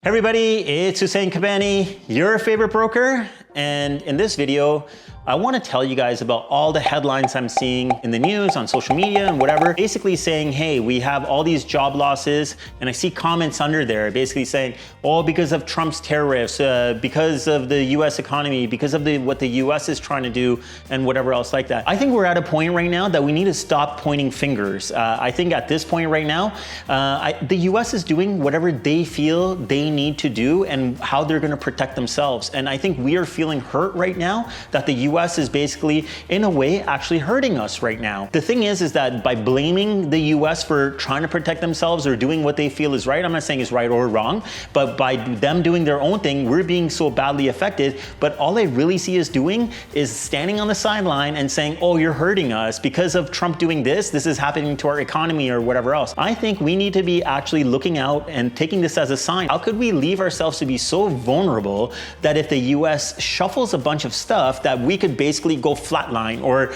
Hey everybody, it's Hussein Kabani, your favorite broker. And in this video, I want to tell you guys about all the headlines I'm seeing in the news, on social media and whatever, basically saying, hey, we have all these job losses. And I see comments under there basically saying, oh, because of Trump's tariffs, because of the US economy, because of what the US is trying to do and whatever else like that. I think we're at a point right now that we need to stop pointing fingers. I think at this point right now, the US is doing whatever they feel they need to do and how they're going to protect themselves. And I think we are feeling hurt right now that the US is basically, in a way, actually hurting us right now. The thing is that by blaming the US for trying to protect themselves or doing what they feel is right, I'm not saying it's right or wrong, but by them doing their own thing, we're being so badly affected. But all I really see us doing is standing on the sideline and saying, oh, you're hurting us because of Trump doing this is happening to our economy or whatever else. I think we need to be actually looking out and taking this as a sign. How could we leave ourselves to be so vulnerable that if the US shuffles a bunch of stuff that we could basically go flatline or,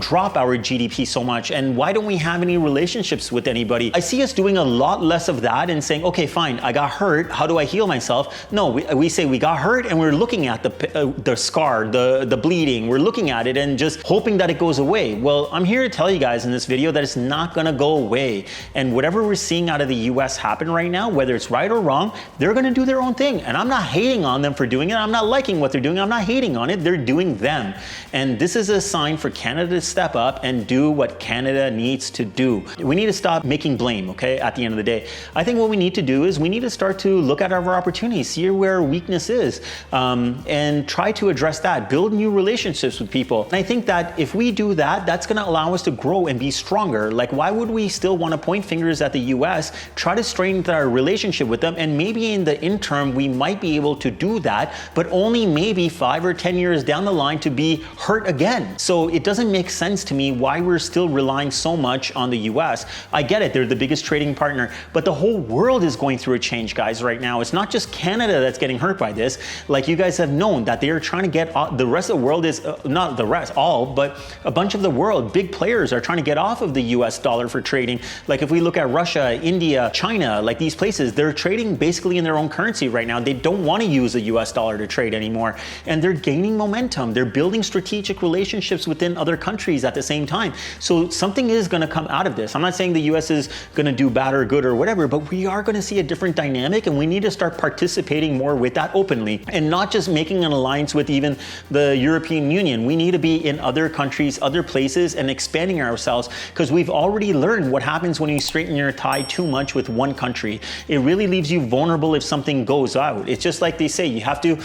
drop our GDP so much? And why don't we have any relationships with anybody? I see us doing a lot less of that and saying, okay, fine, I got hurt. How do I heal myself? No, we say we got hurt and we're looking at the scar, the bleeding. We're looking at it and just hoping that it goes away. Well, I'm here to tell you guys in this video that it's not gonna go away. And whatever we're seeing out of the US happen right now, whether it's right or wrong, they're gonna do their own thing. And I'm not hating on them for doing it. I'm not liking what they're doing. I'm not hating on it. They're doing them. And this is a sign for Canada to step up and do what Canada needs to do. We need to stop making blame, okay, at the end of the day. I think what we need to do is we need to start to look at our opportunities, see where our weakness is, and try to address that, build new relationships with people. And I think that if we do that, that's gonna allow us to grow and be stronger. Like, why would we still wanna point fingers at the US, try to strengthen our relationship with them, and maybe in the interim, we might be able to do that, but only maybe 5 or 10 years down the line to be hurt again. So it doesn't make sense to me why we're still relying so much on the US. I get it, they're the biggest trading partner, but the whole world is going through a change, guys, right now. It's not just Canada that's getting hurt by this. Like, you guys have known that they are trying to get the rest of the world is, not the rest, all, but a bunch of the world, big players are trying to get off of the US dollar for trading. Like, if we look at Russia, India, China, like these places, they're trading basically in their own currency right now. They don't want to use the US dollar to trade anymore. And they're gaining momentum. They're building strategic relationships within other countries at the same time. So something is going to come out of this. I'm not saying the US is going to do bad or good or whatever, but we are going to see a different dynamic, and we need to start participating more with that openly and not just making an alliance with even the European Union. We need to be in other countries, other places, and expanding ourselves, because we've already learned what happens when you straighten your tie too much with one country. It really leaves you vulnerable if something goes out. It's just like they say, you have to,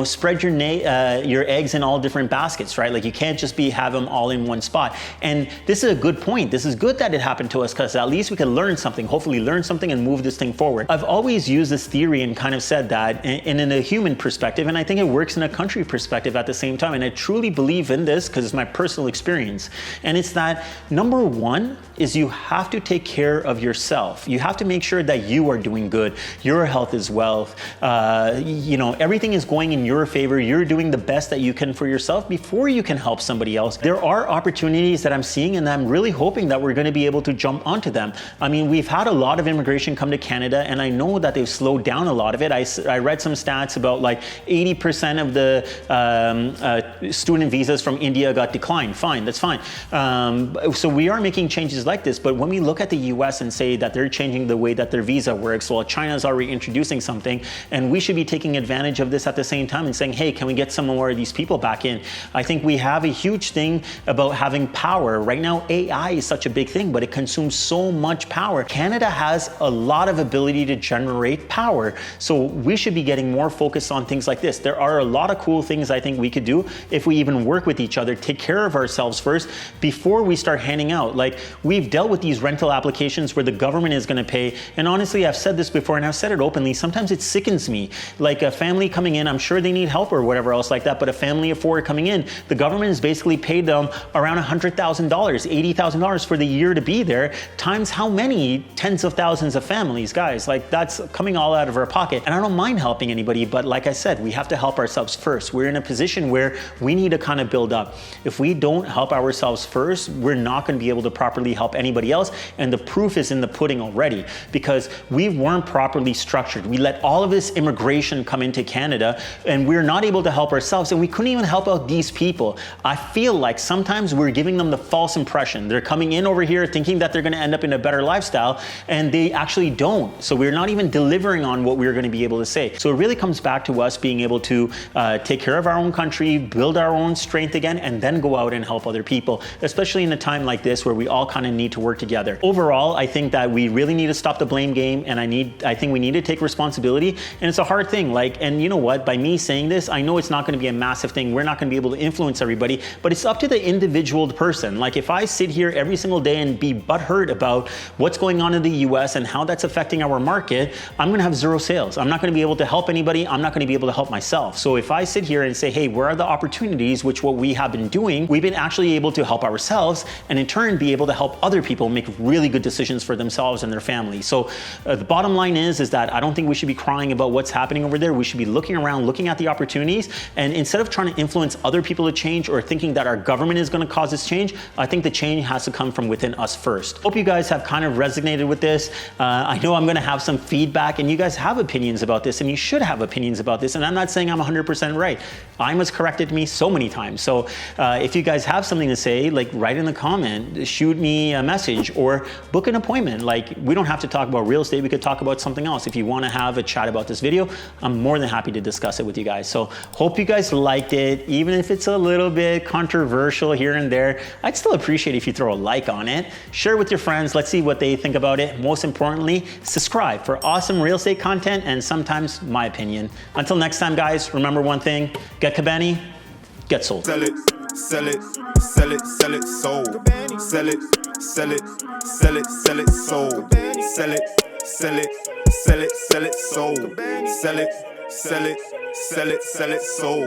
spread your eggs in all different baskets, right? Like, you can't just have them all in one spot. And this is a good point. This is good that it happened to us, because at least we can learn something, hopefully learn something and move this thing forward. I've always used this theory and kind of said that in a human perspective, and I think it works in a country perspective at the same time. And I truly believe in this because it's my personal experience. And it's that number one is you have to take care of yourself. You have to make sure that you are doing good. Your health is wealth. Everything is going in your favor. You're doing the best that you can for yourself before you can help somebody else. There are opportunities that I'm seeing, and I'm really hoping that we're going to be able to jump onto them. I mean, we've had a lot of immigration come to Canada, and I know that they've slowed down a lot of it. I read some stats about like 80% of the student visas from India got declined. Fine, that's fine. So we are making changes like this, but when we look at the US and say that they're changing the way that their visa works, well, China's already introducing something, and we should be taking advantage of this at the same time and saying, hey, can we get some more of these people back in? I think we have a huge thing about having power. Right now, AI is such a big thing, but it consumes so much power. Canada has a lot of ability to generate power. So we should be getting more focused on things like this. There are a lot of cool things I think we could do if we even work with each other, take care of ourselves first before we start handing out. Like, we've dealt with these rental applications where the government is going to pay. And honestly, I've said this before and I've said it openly. Sometimes it sickens me. Like, a family coming in, I'm sure they need help or whatever else like that, but a family of before coming in, the government has basically paid them around $100,000, $80,000 for the year to be there, times how many tens of thousands of families, guys. Like, that's coming all out of our pocket. And I don't mind helping anybody, but like I said, we have to help ourselves first. We're in a position where we need to kind of build up. If we don't help ourselves first, we're not going to be able to properly help anybody else. And the proof is in the pudding already, because we weren't properly structured. We let all of this immigration come into Canada, and we're not able to help ourselves, and we couldn't even help out these people. I feel like sometimes we're giving them the false impression. They're coming in over here thinking that they're going to end up in a better lifestyle, and they actually don't. So we're not even delivering on what we're going to be able to say. So it really comes back to us being able to take care of our own country, build our own strength again, and then go out and help other people, especially in a time like this where we all kind of need to work together. Overall, I think that we really need to stop the blame game, and I think we need to take responsibility. And it's a hard thing. Like, and you know what? By me saying this, I know it's not going to be a massive thing. We're not going to be able to influence everybody, but it's up to the individual person. Like, if I sit here every single day and be butthurt about what's going on in the US and how that's affecting our market, I'm going to have zero sales. I'm not going to be able to help anybody. I'm not going to be able to help myself. So if I sit here and say, hey, where are the opportunities, which what we have been doing, we've been actually able to help ourselves, and in turn be able to help other people make really good decisions for themselves and their families. So the bottom line is that I don't think we should be crying about what's happening over there. We should be looking around, looking at the opportunities, and instead of trying to influence other people to change or thinking that our government is going to cause this change, I think the change has to come from within us first. Hope you guys have kind of resonated with this. I know I'm going to have some feedback, and you guys have opinions about this, and you should have opinions about this, and I'm not saying I'm 100% right. I was corrected me so many times. So if you guys have something to say, like, write in the comment, shoot me a message, or book an appointment. Like, we don't have to talk about real estate. We could talk about something else. If you want to have a chat about this video, I'm more than happy to discuss it with you guys. So hope you guys liked it. Even if it's a little bit controversial here and there, I'd still appreciate if you throw a like on it. Share with your friends. Let's see what they think about it. Most importantly, subscribe for awesome real estate content and sometimes my opinion. Until next time, guys, remember one thing: get Cabani, get sold. Sell it, sell it, sell it, sell it, sold. Sell it, sell it, sell it, sell it, sold. Sell it, sell it, sell it, sell it, sold. Sell it, sell it, sell it, sell it, sold.